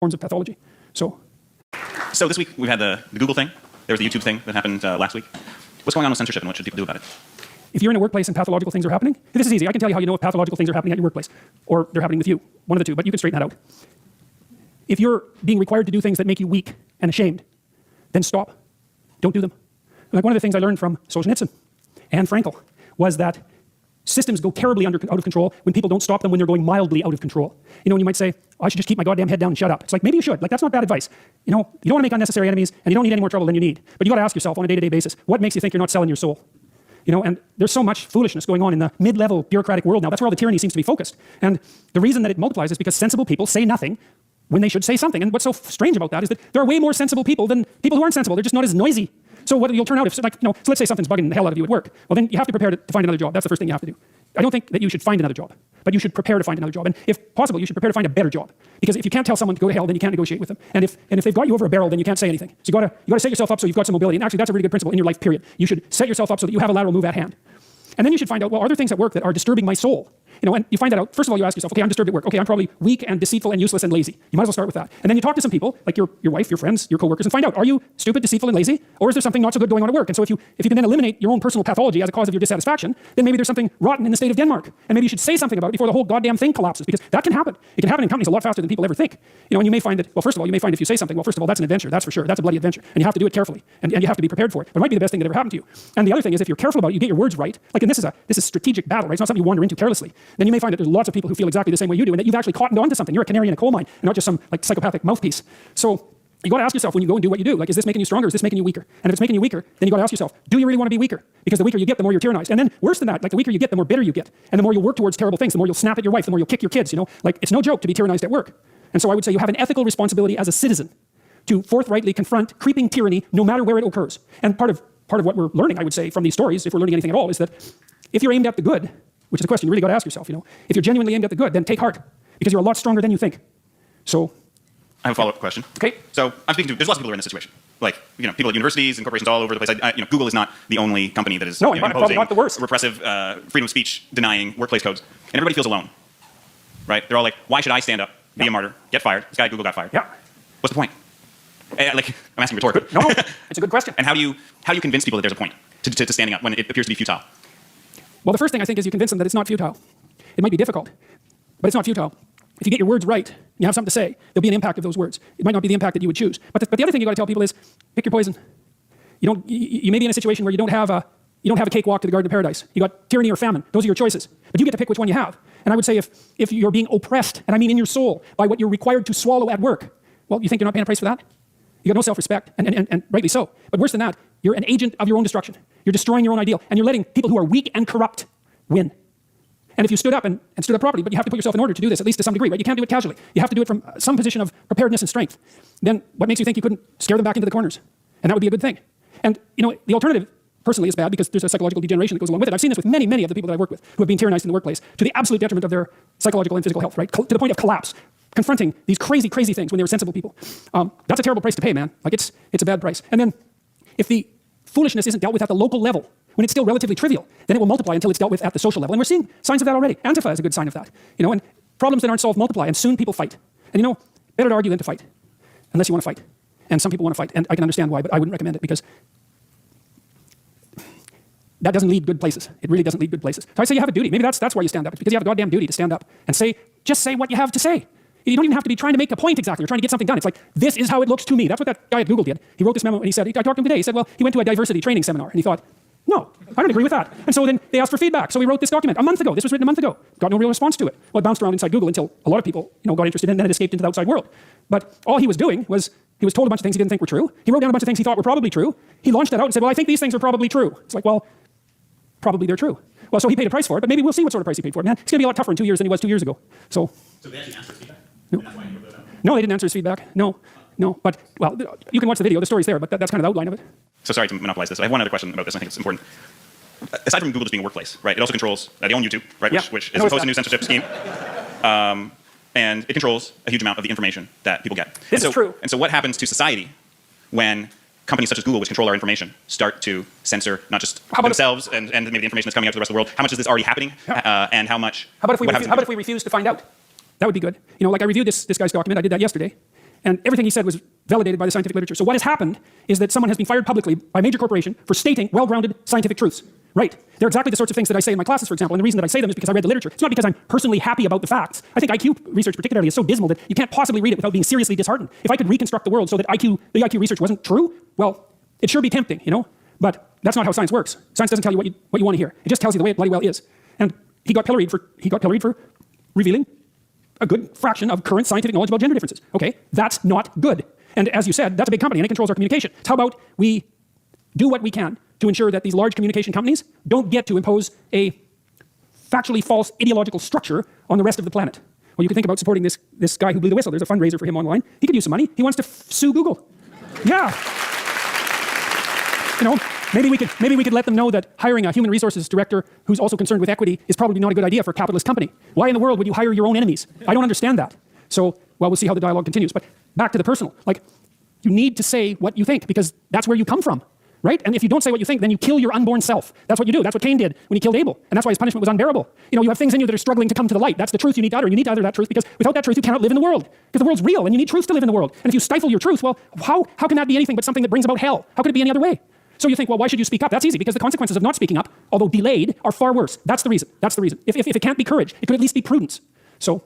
forms of pathology. So this week we've had the Google thing. There was the YouTube thing that happened last week. What's going on with censorship and what should people do about it? If you're in a workplace and pathological things are happening, this is easy. I can tell you how you know if pathological things are happening at your workplace or they're happening with you. One of the two, but you can straighten that out. If you're being required to do things that make you weak and ashamed, then stop. Don't do them. Like one of the things I learned from Solzhenitsyn and Frankel was that systems go terribly out of control when people don't stop them when they're going mildly out of control. You know, when you might say, oh, I should just keep my goddamn head down and shut up. It's like, maybe you should. Like, that's not bad advice. You know, you don't want to make unnecessary enemies and you don't need any more trouble than you need. But you got to ask yourself on a day-to-day basis, what makes you think you're not selling your soul? You know, and there's so much foolishness going on in the mid-level bureaucratic world now. That's where all the tyranny seems to be focused. And the reason that it multiplies is because sensible people say nothing when they should say something. And what's so strange about that is that there are way more sensible people than people who aren't sensible. They're just not as noisy. So what you'll turn out if, like, you know, so let's say something's bugging the hell out of you at work. Well, then you have to prepare to find another job. That's the first thing you have to do. I don't think that you should find another job, but you should prepare to find another job. And if possible, you should prepare to find a better job. Because if you can't tell someone to go to hell, then you can't negotiate with them. And if they've got you over a barrel, then you can't say anything. So you gotta set yourself up so you've got some mobility. And actually, that's a really good principle in your life, period. You should set yourself up so that you have a lateral move at hand. And then you should find out, well, are there things at work that are disturbing my soul? You know, and you find that out. First of all, you ask yourself, okay, I'm disturbed at work. Okay, I'm probably weak and deceitful and useless and lazy. You might as well start with that. And then you talk to some people, like your wife, your friends, your coworkers, and find out, are you stupid, deceitful, and lazy? Or is there something not so good going on at work? And so if you can then eliminate your own personal pathology as a cause of your dissatisfaction, then maybe there's something rotten in the state of Denmark. And maybe you should say something about it before the whole goddamn thing collapses, because that can happen. It can happen in companies a lot faster than people ever think. You know, and you may find that, well, first of all, you may find if you say something, well, first of all, that's an adventure, that's for sure. That's a bloody adventure. And you have to do it carefully. And you have to be prepared for it. But it might be the best thing that ever happened to you. And the other thing is, if you're careful about it, you get your words right. Like, and this is strategic battle, right? It's not something you wander into carelessly. Then you may find that there's lots of people who feel exactly the same way you do, and that you've actually cottoned onto something. You're a canary in a coal mine, and not just some like psychopathic mouthpiece. So you got to ask yourself when you go and do what you do, like, is this making you stronger? Or is this making you weaker? And if it's making you weaker, then you got to ask yourself, do you really want to be weaker? Because the weaker you get, the more you're tyrannized. And then worse than that, like the weaker you get, the more bitter you get, and the more you'll work towards terrible things, the more you'll snap at your wife, the more you'll kick your kids. You know, like it's no joke to be tyrannized at work. And so I would say you have an ethical responsibility as a citizen to forthrightly confront creeping tyranny, no matter where it occurs. And part of what we're learning, I would say, from these stories, if we're learning anything at all, is that if you're aimed at the good, which is a question you really got to ask yourself, you know, if you're genuinely aimed at the good, then take heart, because you're a lot stronger than you think. So I have a follow-up question. Okay. So I'm speaking to, there's lots of people who are in this situation. Like, you know, people at universities and corporations all over the place. You know, Google is not the only company that is imposing not the worst. repressive, freedom of speech denying workplace codes. And everybody feels alone, right? They're all like, why should I stand up, be a martyr, get fired? This guy at Google got fired. Yeah. What's the point? Like, I'm asking rhetorically. No, it's a good question. And how do you convince people that there's a point to standing up when it appears to be futile? Well, the first thing I think is you convince them that it's not futile. It might be difficult, but it's not futile. If you get your words right, and you have something to say, there'll be an impact of those words. It might not be the impact that you would choose. But the other thing you got to tell people is, pick your poison. You may be in a situation where you don't have a cakewalk to the Garden of Paradise. You got tyranny or famine. Those are your choices. But you get to pick which one you have. And I would say if you're being oppressed, and I mean in your soul, by what you're required to swallow at work, well, you think you're not paying a price for that? You got no self-respect, and rightly so. But worse than that, you're an agent of your own destruction. You're destroying your own ideal, and you're letting people who are weak and corrupt win. And if you stood up and stood up properly, but you have to put yourself in order to do this, at least to some degree, right? You can't do it casually. You have to do it from some position of preparedness and strength. Then what makes you think you couldn't scare them back into the corners? And that would be a good thing. And you know, the alternative, personally, is bad because there's a psychological degeneration that goes along with it. I've seen this with many, many of the people that I work with who have been tyrannized in the workplace to the absolute detriment of their psychological and physical health, right? To the point of collapse, confronting these crazy, crazy things when they were sensible people. That's a terrible price to pay, man. Like it's a bad price. And then if the foolishness isn't dealt with at the local level, when it's still relatively trivial, then it will multiply until it's dealt with at the social level. And we're seeing signs of that already. Antifa is a good sign of that. You know, and problems that aren't solved multiply, and soon people fight. And you know, better to argue than to fight, unless you want to fight. And some people want to fight, and I can understand why, but I wouldn't recommend it because that doesn't lead good places. It really doesn't lead good places. So I say you have a duty. Maybe that's why you stand up. It's because you have a goddamn duty to stand up and just say what you have to say. You don't even have to be trying to make a point exactly or trying to get something done. It's like, this is how it looks to me. That's what that guy at Google did. He wrote this memo and he said, I talked to him today. He said, well, he went to a diversity training seminar and he thought, no, I don't agree with that. And so then they asked for feedback. So he wrote this document a month ago. This was written a month ago. Got no real response to it. Well, it bounced around inside Google until a lot of people, you know, got interested in it and then it escaped into the outside world. But all he was doing was he was told a bunch of things he didn't think were true. He wrote down a bunch of things he thought were probably true. He launched that out and said, well, I think these things are probably true. It's like, well, probably they're true. Well, so he paid a price for it, but maybe we'll see what sort of price he paid for it. Man, it's going to be a lot tougher in 2 years than he was 2 years ago. So they actually answered feedback? No. No, they didn't answer his feedback. No. But, well, you can watch the video. The story's there, but that's kind of the outline of it. So sorry to monopolize this. I have one other question about this. I think it's important. Aside from Google just being a workplace, right? It also controls, they own YouTube, right? Yeah. Which is opposed to new censorship scheme. And it controls a huge amount of the information that people get. This is true. And so what happens to society when companies such as Google, which control our information, start to censor not just themselves and maybe the information that's coming out to the rest of the world? How much is this already happening? Yeah. And how much? How about if we refuse to find out? That would be good. You know, like I reviewed this guy's document. I did that yesterday. and everything he said was validated by the scientific literature. So what has happened is that someone has been fired publicly by a major corporation for stating well-grounded scientific truths. Right. They're exactly the sorts of things that I say in my classes, for example, and the reason that I say them is because I read the literature. It's not because I'm personally happy about the facts. I think IQ research particularly is so dismal that you can't possibly read it without being seriously disheartened. If I could reconstruct the world so that the IQ research wasn't true, well, it'd sure be tempting, you know? But that's not how science works. Science doesn't tell you what you want to hear. It just tells you the way it bloody well is. And he got pilloried for revealing a good fraction of current scientific knowledge about gender differences. Okay, that's not good. And as you said, that's a big company and it controls our communication. So how about we do what we can to ensure that these large communication companies don't get to impose a factually false ideological structure on the rest of the planet? Well, you could think about supporting this guy who blew the whistle. There's a fundraiser for him online. He could use some money. He wants to sue Google. Yeah. You know, maybe we could let them know that hiring a human resources director who's also concerned with equity is probably not a good idea for a capitalist company. Why in the world would you hire your own enemies? I don't understand that. So, well, we'll see how the dialogue continues. But back to the personal. Like, you need to say what you think because that's where you come from. Right? And if you don't say what you think, then you kill your unborn self. That's what you do. That's what Cain did when he killed Abel. And that's why his punishment was unbearable. You know, you have things in you that are struggling to come to the light. That's the truth you need to utter. You need to utter that truth because without that truth, you cannot live in the world. Because the world's real and you need truth to live in the world. And if you stifle your truth, well, how can that be anything but something that brings about hell? How could it be any other way? So you think, well, why should you speak up? That's easy because the consequences of not speaking up, although delayed, are far worse. That's the reason. That's the reason. If it can't be courage, it could at least be prudence. So